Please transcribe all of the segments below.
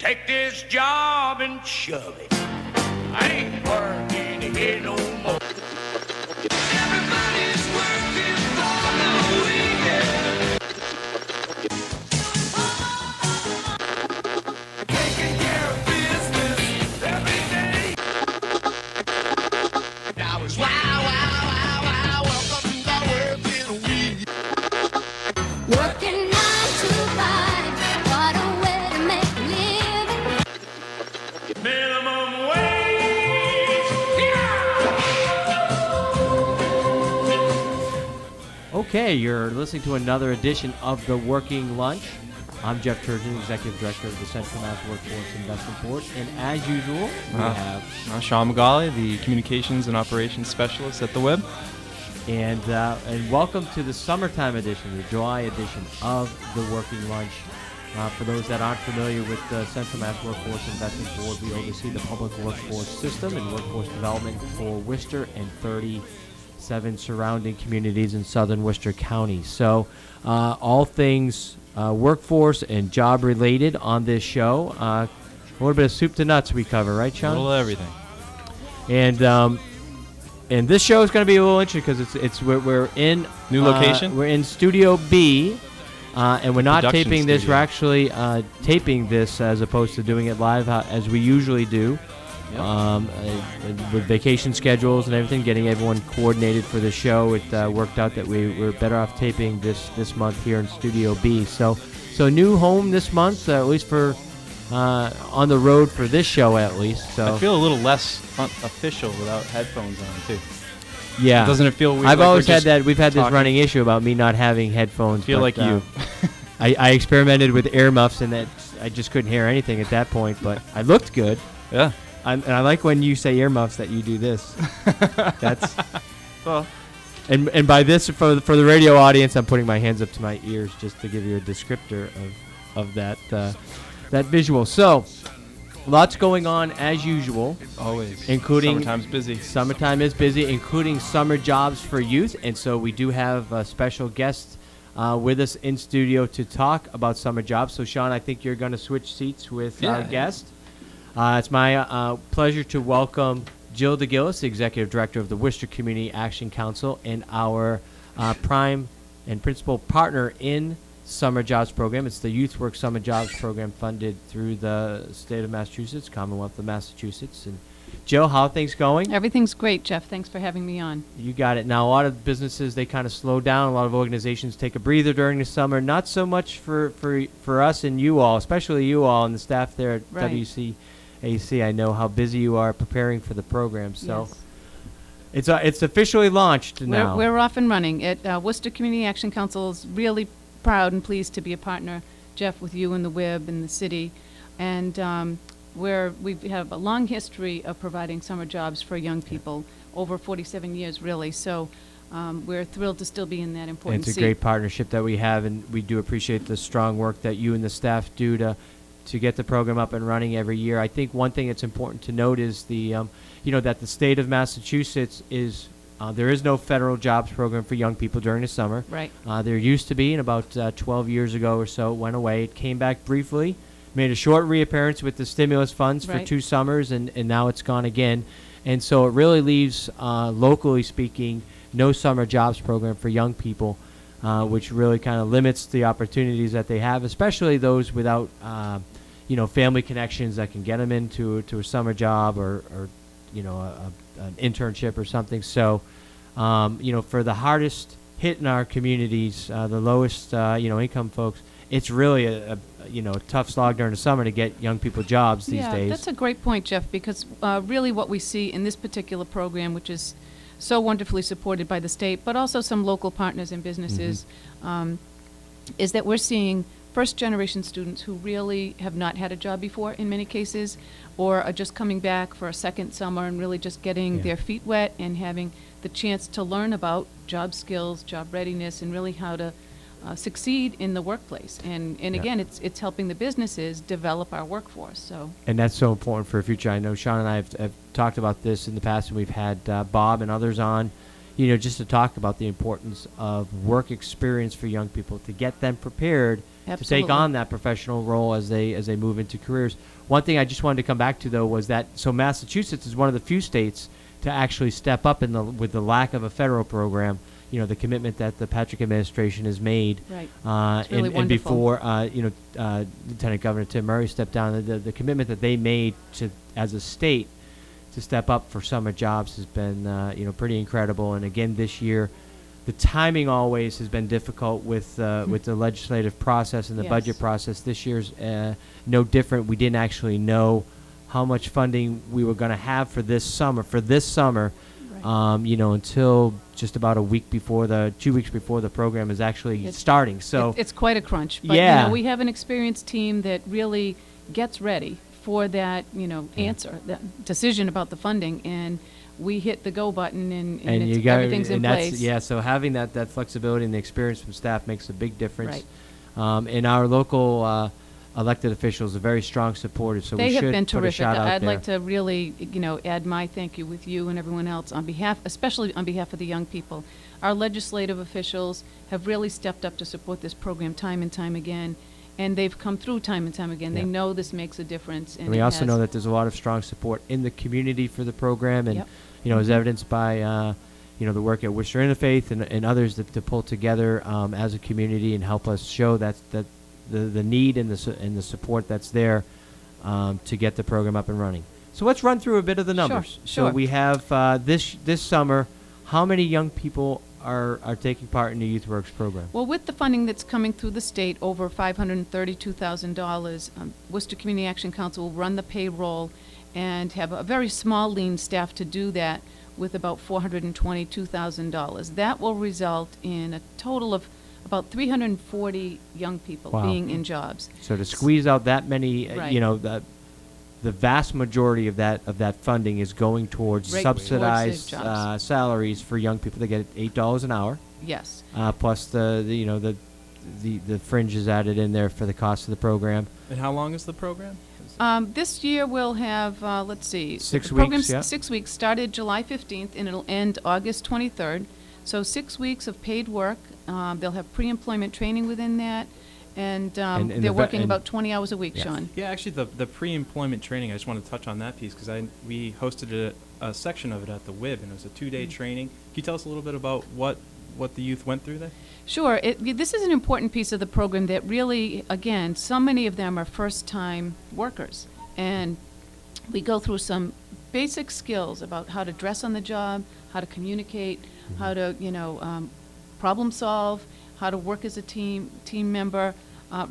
Take this job and shove it. I ain't working here no more. Everybody's working for the weekend. Taking care of business every day. Now it's wow, welcome to the working week. Working 9 to 5, what a way to make a living. Minimum wage. Okay, you're listening to another edition of The Working Lunch. I'm Jeff Turgeon, Executive Director of the Central Mass Workforce Investment Board. And as usual, we have... Sean McGauley, the Communications and Operations Specialist at the WIB. And welcome to the summertime edition, the July edition of The Working Lunch. For those that aren't familiar with the Central Mass Workforce Investment Board, we oversee the public workforce system and workforce development for Worcester and 37 surrounding communities in southern Worcester County. So all things workforce and job related on this show. A little bit of soup to nuts we cover, right, Sean? A little of everything. And this show is going to be a little interesting because we're in New location? We're in Studio B, and we're not Production taping this. studio. We're actually taping this as opposed to doing it live as we usually do. Yep. With vacation schedules and everything, getting everyone coordinated for the show, it worked out that we were better off taping this month here in Studio B. So new home this month, at least for on the road for this show at least. So I feel a little less official without headphones on, too. yeah, Doesn't it feel weird? I've like always we're had just that. We've had this talking? running issue about me not having headphones. Feel but, like you. I experimented with earmuffs, and that I just couldn't hear anything at that point. But I looked good. Yeah. And I like when you say earmuffs that you do this. That's Well, and by this for the radio audience, I'm putting my hands up to my ears just to give you a descriptor of that that visual. So lots going on as usual. always. Including- Summertime's busy. Summertime is busy, including summer jobs for youth, and so we do have a special guest with us in studio to talk about summer jobs. So, Sean, I think you're going to switch seats with our Yeah. guest. It's my pleasure to welcome Jill DeGillis, the Executive Director of the Worcester Community Action Council, and our prime and principal partner in Summer Jobs Program. It's the Youth Work Summer Jobs Program funded through the state of Massachusetts, Commonwealth of Massachusetts. And Jill, how are things going? Everything's great, Jeff. Thanks for having me on. You got it. Now, a lot of businesses, they kind of slow down. A lot of organizations take a breather during the summer. Not so much for us and you all, especially you all and the staff there at Right. WCAC. I know how busy you are preparing for the program. So Yes. it's officially launched now. We're off and running. Worcester Community Action Council is really proud and pleased to be a partner, Jeff, with you and the WIB and the city. And we have a long history of providing summer jobs for young people, over 47 years, really. So we're thrilled to still be in that And important it's a seat. great partnership that we have, and we do appreciate the strong work that you and the staff do to get the program up and running every year. I think one thing that's important to note is that the state of Massachusetts is there is no federal jobs program for young people during the summer. Right. There used to be, and about 12 years ago or so, it went away. It came back briefly, made a short reappearance with the stimulus funds for Right. 2 summers, and now it's gone again. And so it really leaves, locally speaking, no summer jobs program for young people, which really kind of limits the opportunities that they have, especially those without, family connections that can get them into a summer job or an internship or something. So, for the hardest hit in our communities, the lowest, income folks, it's really a tough slog during the summer to get young people jobs these days. That's a great point, Jeff, because really what we see in this particular program, which is so wonderfully supported by the state, but also some local partners and businesses, is that we're seeing first-generation students who really have not had a job before in many cases, or are just coming back for a second summer and really just getting their feet wet and having the chance to learn about job skills, job readiness, and really how to succeed in the workplace. And again, it's helping the businesses develop our workforce. So. And that's so important for the future. I know Sean and I have talked about this in the past, and we've had Bob and others on, just to talk about the importance of work experience for young people to get them prepared to Absolutely. take on that professional role as they move into careers. One thing I just wanted to come back to, though, was that Massachusetts is one of the few states to actually step up with the lack of a federal program. The commitment that the Patrick administration has made. Right. And, It's really and wonderful. before, Lieutenant Governor Tim Murray stepped down, the commitment that they made as a state to step up for summer jobs has been, pretty incredible. And again, this year, the timing always has been difficult with the legislative process and the Yes. budget process. This year's no different. We didn't actually know how much funding we were going to have for this summer. Right. Until just about 2 weeks before the program is actually It's- starting. So It's quite a crunch. But, Yeah. we have an experienced team that really gets ready for that, answer, that decision about the funding, and we hit the go button, and everything's in place. So having that flexibility and the experience from staff makes a big difference. Right. And our local elected officials are very strong supporters, so They we have should been put a terrific. shout out I'd there. like to really, add my thank you with you and everyone else especially on behalf of the young people. Our legislative officials have really stepped up to support this program time and time again, and they've come through time and time again. Yeah. They know this makes a difference. And we also know that there's a lot of strong support in the community for the program, and Yep. as evidenced by the work at Worcester Interfaith and others to pull together as a community and help us show that the need and the support that's there to get the program up and running. So let's run through a bit of the numbers. Sure. So we have this summer, how many young people are taking part in the YouthWorks program? Well, with the funding that's coming through the state, over $532,000, Worcester Community Action Council will run the payroll and have a very small, lean staff to do that with about $422,000. That will result in a total of about 340 young people Wow. being in jobs. So to squeeze out that many, Right. the vast majority of that funding is going towards Right, towards the subsidized jobs. salaries for young people. They get $8 an hour, Yes. plus the fringe is added in there for the cost of the program. And how long is the program? This year we'll have, let's see. 6 the program's weeks, yeah. 6 weeks, started July 15th, and it'll end August 23rd. So 6 weeks of paid work. They'll have pre-employment training within that, and And the they're ve- working and- about 20 hours a week, Yes. Sean. Yeah, actually, the pre-employment training, I just want to touch on that piece because we hosted a section of it at the WIB, and it was a 2-day training. Can you tell us a little bit about what the youth went through there? Sure. This is an important piece of the program that really, again, so many of them are first-time workers. And we go through some basic skills about how to dress on the job, how to communicate, how to, problem solve, how to work as a team member.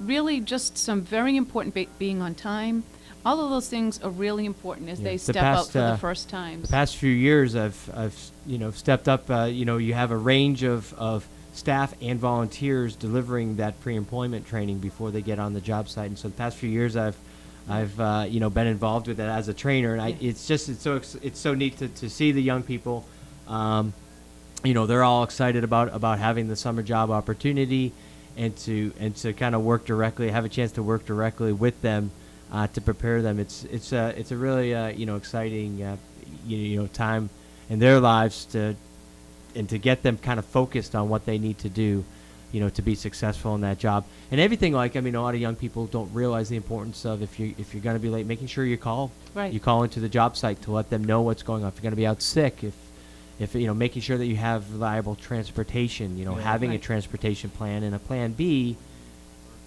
Really just some very important being on time. All of those things are really important as Yeah. they The step out past, for the uh, first times. The past few years, I've stepped up. You have a range of staff and volunteers delivering that pre-employment training before they get on the job site. And so the past few years, I've been involved with it as a trainer, and Yeah. it's so neat to see the young people. They're all excited about having the summer job opportunity, and to kind of have a chance to work directly with them to prepare them. It's a really exciting time in their lives to get them kind of focused on what they need to do, to be successful in that job. And everything, a lot of young people don't realize the importance of if you're going to be late, making sure you call into the job site to let them know what's going on. If you're going to be out sick, if making sure that you have reliable transportation, having a Right. transportation plan and a plan B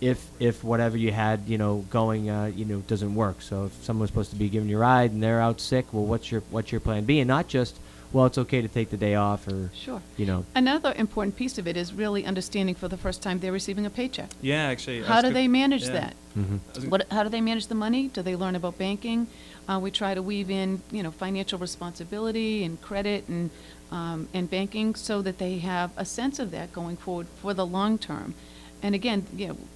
if whatever you had, going, doesn't work. So if someone's supposed to be giving you a ride and they're out sick, well, what's your plan B? And not just, well, it's okay to take the day off, or Sure. you know. Another important piece of it is really understanding for the first time they're receiving a paycheck. Yeah, actually. How do they manage that? Mhm. How do they manage the money? Do they learn about banking? We try to weave in, financial responsibility and credit and banking so that they have a sense of that going forward for the long term. And again,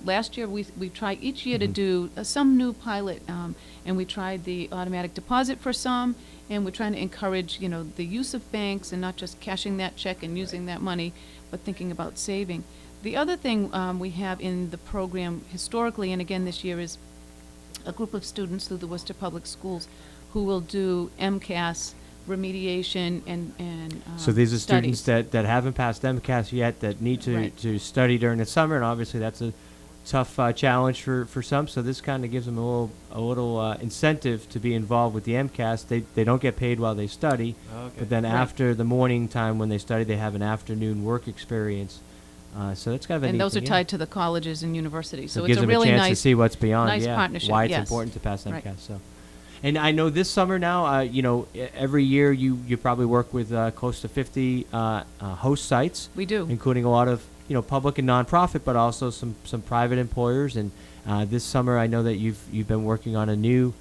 last year we try each year to do some new pilot, and we tried the automatic deposit for some, and we're trying to encourage, the use of banks and not just cashing that check and using that money, but thinking about saving. The other thing we have in the program historically, and again this year, is a group of students through the Worcester Public Schools who will do MCAS, remediation and So these are students studies. that haven't passed MCAS yet that need Right. to study during the summer, and obviously that's a tough challenge for some. So this kind of gives them a little incentive to be involved with the MCAS. They don't get paid while they study, Okay. but then Right. after the morning time when they study, they have an afternoon work experience. So that's kind of a And neat those are thing, tied to the colleges and universities. So it it's gives a them really a chance nice, to see what's beyond. nice Yeah, partnership, why it's yes. important to pass MCAS. Right. So, and I know this summer now, every year you probably work with close to 50 host sites. we do. Including a lot of public and nonprofit, but also some private employers. And this summer, I know that you've been working on a new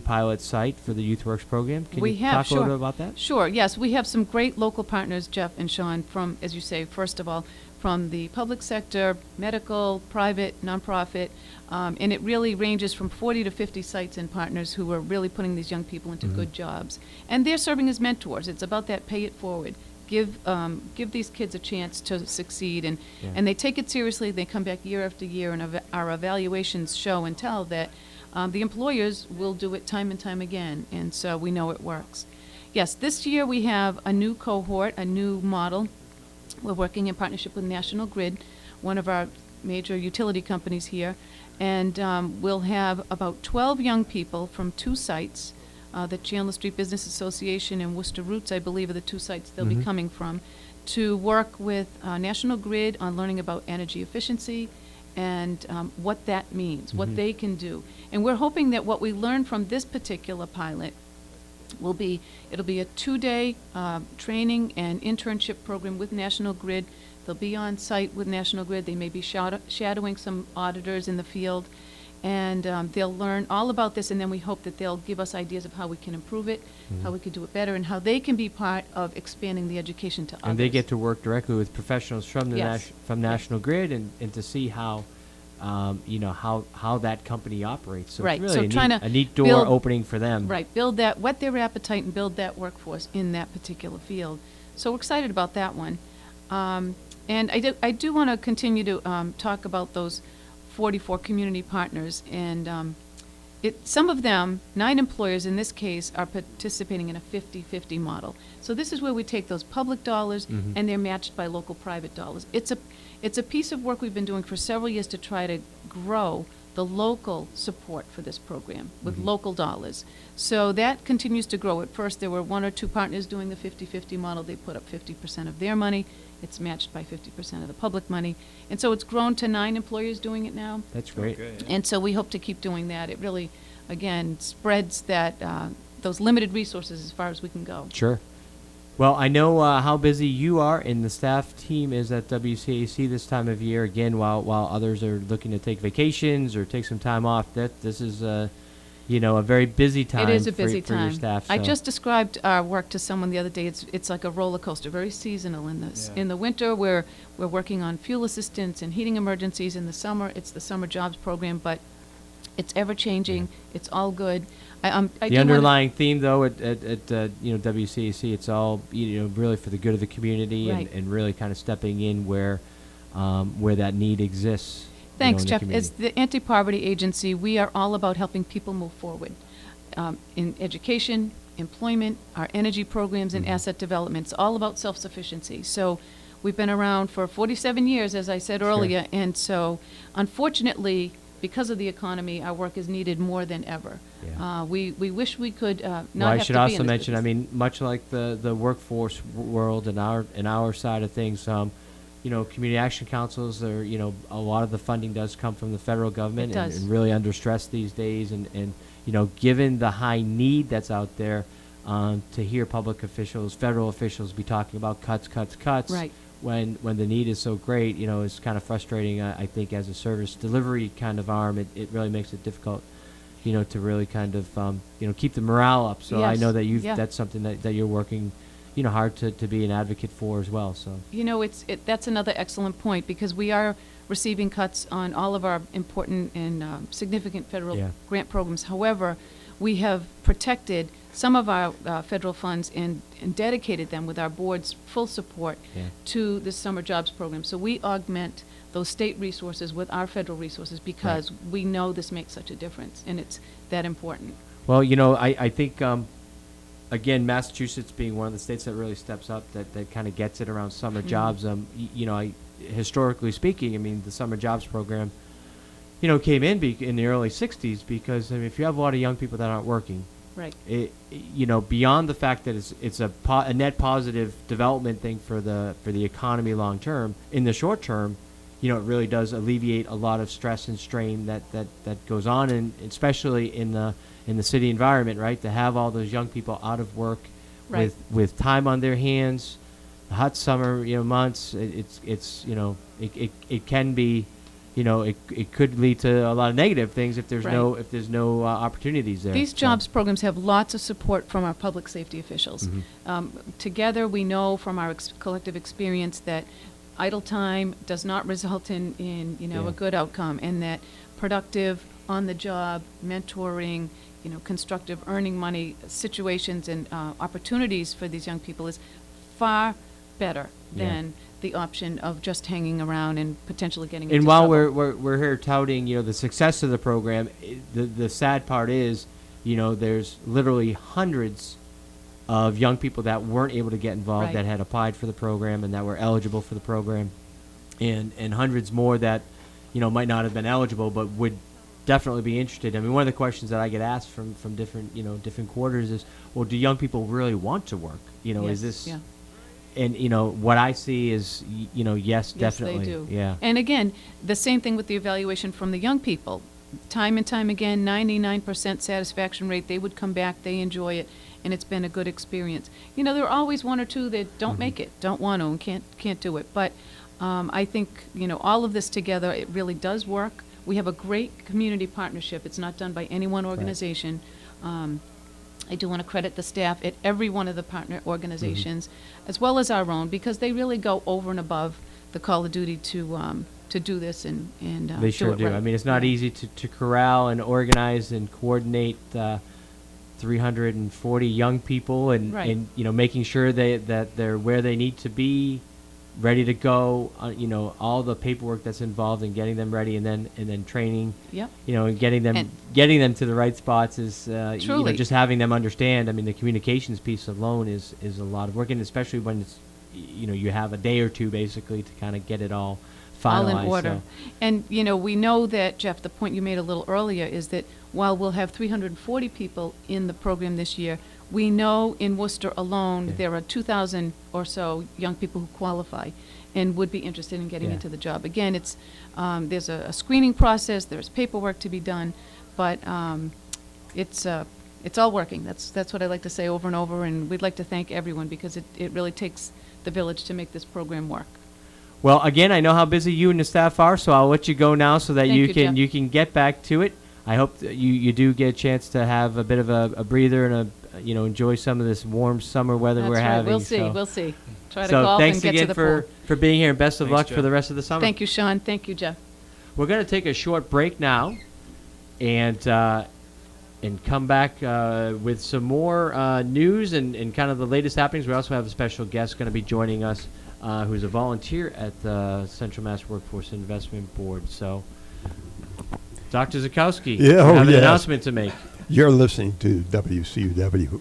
pilot site for the YouthWorks program. Can We you have, talk a little sure. bit about that? Sure, yes. We have some great local partners, Jeff and Sean, from, as you say, first of all, from the public sector, medical, private, nonprofit, and it really ranges from 40 to 50 sites and partners who are really putting these young people into good jobs. And they're serving as mentors. It's about that pay it forward. Give these kids a chance to succeed, and they take it seriously. They come back year after year, and our evaluations show and tell that the employers will do it time and time again, and so we know it works. Yes, this year we have a new cohort, a new model. We're working in partnership with National Grid, one of our major utility companies here, and we'll have about 12 young people from 2 sites. The Chandler Street Business Association and Worcester Roots, I believe, are the 2 sites they'll be coming from, to work with National Grid on learning about energy efficiency and what that means, what they can do. And we're hoping that what we learn from this particular pilot it'll be a 2-day training and internship program with National Grid. They'll be on site with National Grid. They may be shadowing some auditors in the field. And they'll learn all about this, and then we hope that they'll give us ideas of how we can improve it, how we can do it better, and how they can be part of expanding the education to others. And they get to work directly with professionals from the Yes. from National Grid and to see how how that company operates. So Right. it's So really trying a to neat door build- opening for them. Right, whet their appetite and build that workforce in that particular field. So we're excited about that one. And I do want to continue to talk about those 44 community partners, and some of them, 9 employers in this case, are participating in a 50-50 model. So this is where we take those public dollars and they're matched by local private dollars. It's a piece of work we've been doing for several years to try to grow the local support for this program with local dollars. So that continues to grow. At first, there were 1 or 2 partners doing the 50-50 model. They put up 50% of their money. It's matched by 50% of the public money. And so it's grown to 9 employers doing it now. That's great. Okay, yeah. And so we hope to keep doing that. It really, again, spreads that those limited resources as far as we can go. Sure. Well, I know how busy you are and the staff team is at WCAC this time of year. Again, while others are looking to take vacations or take some time off, this is a very busy time. It is a busy for your time. staff. I so- just described our work to someone the other day. It's like a roller coaster, very seasonal in this. Yeah. In the winter, we're working on fuel assistance and heating emergencies. In the summer, it's the summer jobs program, but it's ever changing. It's all good. I do The wanna- underlying theme, though, at WCAC, it's all really for the good of the community Right. and really kind of stepping in where that need exists. Thanks, in the Jeff. community. As the anti-poverty agency, we are all about helping people move forward in education, employment, our energy programs, and asset development. It's all about self-sufficiency. So we've been around for 47 years, as I said earlier, and so unfortunately, because of the economy, our work is needed more than ever. Yeah. We wish we could not Well, I have should to be also in this mention, I business. mean, much like the workforce world and our side of things, community action councils are, a lot of the funding does come from the federal government It does. and really under stress these days. And given the high need that's out there, to hear public officials, federal officials be talking about cuts, Right. when the need is so great, is kind of frustrating. I think as a service delivery kind of arm, it really makes it difficult, to really kind of, keep the morale up. So I Yes. know that Yeah. that's something that you're working, hard to be an advocate for as well. So That's another excellent point, because we are receiving cuts on all of our important and significant federal Yeah. grant programs. However, we have protected some of our federal funds and dedicated them with our board's full support Yeah. to the summer jobs program. So we augment those state resources with our federal resources because we know this makes such a difference, and it's that important. Well, I think again, Massachusetts being one of the states that really steps up, that kind of gets it around summer jobs. You know, historically speaking, I mean, the summer jobs program, you know, came in in the early '60s because, I mean, if you have a lot of young people that aren't working, Right. You know, beyond the fact that it's a net positive development thing for the economy long term, in the short term, you know, it really does alleviate a lot of stress and strain that goes on, and especially in the city environment, right? To have all those young people out of work, Right. with time on their hands, the hot summer, you know, months, it's you know, it can be, you know, it could lead to a lot of negative things if there's Right. no opportunities there. These So- jobs programs have lots of support from our public safety officials. Together, we know from our collective experience that idle time does not result in you know, Yeah. a good outcome, and that productive, on-the-job mentoring, you know, constructive earning money situations and opportunities for these young people is far better Yeah. than the option of just hanging around and potentially getting And into while trouble. we're here touting, you know, the success of the program, the sad part is, you know, there's literally hundreds of young people that weren't able to get involved, Right. that had applied for the program and that were eligible for the program, and hundreds more that, you know, might not have been eligible but would definitely be interested. I mean, one of the questions that I get asked from different, you know, different quarters is, well, do young people really want to work? You know, is Yes, this? yeah. And you know, what I see is, you know, yes, definitely, Yes, they do. yeah. And again, the same thing with the evaluation from the young people. Time and time again, 99% satisfaction rate. They would come back, they enjoy it, and it's been a good experience. You know, there are always one or two that don't make it, don't want to, and can't do it. But I think, you know, all of this together, it really does work. We have a great community partnership. It's not done by any one organization. I do want to credit the staff at every one of the partner organizations, as well as our own, because they really go over and above the call of duty to do this and They do sure it do. right. I mean, it's not Yeah. easy to corral and organize and coordinate 340 young people, and, Right. and you know, making sure that they're where they need to be, ready to go. You know, all the paperwork that's involved in getting them ready, and then training. Yep. You know, and getting them And- to the right spots is you know, Truly. just having them understand. I mean, the communications piece alone is a lot of work, and especially when it's, you know, you have a day or two basically to kind of get it all finalized. All in order. So. And, you know, we know that, Jeff, the point you made a little earlier is that while we'll have 340 people in the program this year, we know in Worcester alone, Yeah. there are 2,000 or so young people who qualify and would be interested in getting Yeah. into the job. Again, it's, there's a screening process, there's paperwork to be done, but it's all working. That's what I like to say over and over, and we'd like to thank everyone because it really takes the village to make this program work. Well, again, I know how busy you and the staff are, so I'll let you go now so that Thank you you, can Jeff. get back to it. I hope that you do get a chance to have a bit of a breather and you know, enjoy some of this warm summer weather That's we're right. having. We'll see. so. We'll see. Try to So golf thanks and get to again the for pool. being here, and best of Thanks, luck Jeff. for the rest of the summer. Thank you, Sean. Thank you, Jeff. We're going to take a short break now, and come back with some more news and kind of the latest happenings. We also have a special guest going to be joining us, who's a volunteer at the Central Mass Workforce Investment Board. So, Dr. Zukowski, Yeah, you oh, have an yes. announcement to make. You're listening to WCUW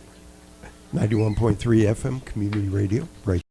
91.3 FM Community Radio, right